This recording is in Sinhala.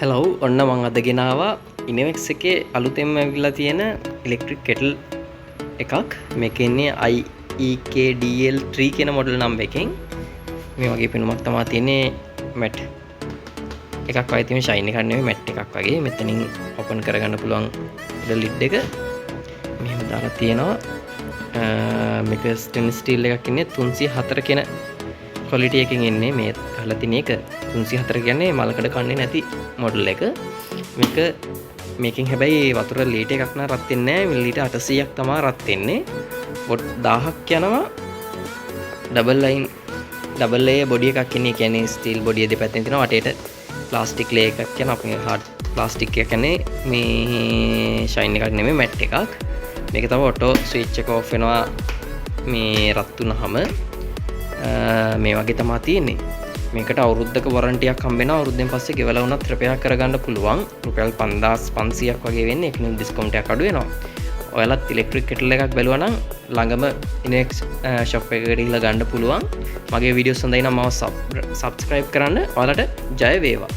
හෙලව් ඔන්න මං අද ගෙනවා ඉනෙවෙක්ස් එකේ අලුතෙන්ම ඇවිල්ලා තියෙන ඉලෙක්ට්‍රික් කෙටල් එකක්. මේක ඉන්නේ IEKDL3 කියන මොඩල් නම්බර් එකෙන්. මේ වගේ පෙනුමක් තමයි තියෙන්නේ. මැට් එකක් වගේ තියෙන ෂයින් එකක් නෙමෙයි මැට් එකක් වගේ. මෙතනින් ඕපන් කරගන්න පුළුවන් ලිඩ් එක. මෙහෙම දාලා තියෙනවා. මේක ස්ටේන්ලස් ස්ටීල් එකක් ඉන්නේ 304 කියන ක්වොලිටි එකකින් ඉන්නේ. මේ අහලා තියෙන එක 304 කියන්නේ මලකඩ කන්නේ නැති මොඩල් එක. මේකෙන් හැබැයි වතුර ලීටර් එකක් නා රත් වෙන්නේ නැහැ. මිලිලීටර් 800ක් තමයි රත් වෙන්නේ. වොට් 1000ක් යනවා. Double line double layer body එකක් ඉන්නේ. කියන්නේ ස්ටීල් බොඩිය දෙපැත්තෙන් තියෙනවා. වටේට ප්ලාස්ටික් ලේ එකක් කියන අපේ හાર્ඩ් ප්ලාස්ටික් එක කියන්නේ මේ ෂයින් එකක් නෙමෙයි මැට් එකක්. මේක තමයි ඔටෝ ස්විච් එක ඔෆ් වෙනවා මේ රත් වුනහම. මේ වගේ තමයි තියෙන්නේ. මේකට අවුරුද්දක වොරන්ටියක් හම්බ වෙනවා. අවුරුද්දෙන් පස්සේ ගෙවලා වුණත් රිපෙයාර් කරගන්න පුළුවන්. රුපියල් 5500ක් වගේ වෙන්නේ. ඒකෙන් ඩිස්කවුන්ට් එකක් අඩු වෙනවා. ඔයාලත් ඉලෙක්ට්‍රික් කෙටල් එකක් බැලුවා නම් ළඟම ඉනෙක්ස් ෂොප් එකකට ගිහිල්ලා ගන්න පුළුවන්. මගේ වීඩියෝස් හොඳයි නම් මාව සබ්ස්ක්‍රයිබ් කරන්න. ඔයාලට ජය වේවා.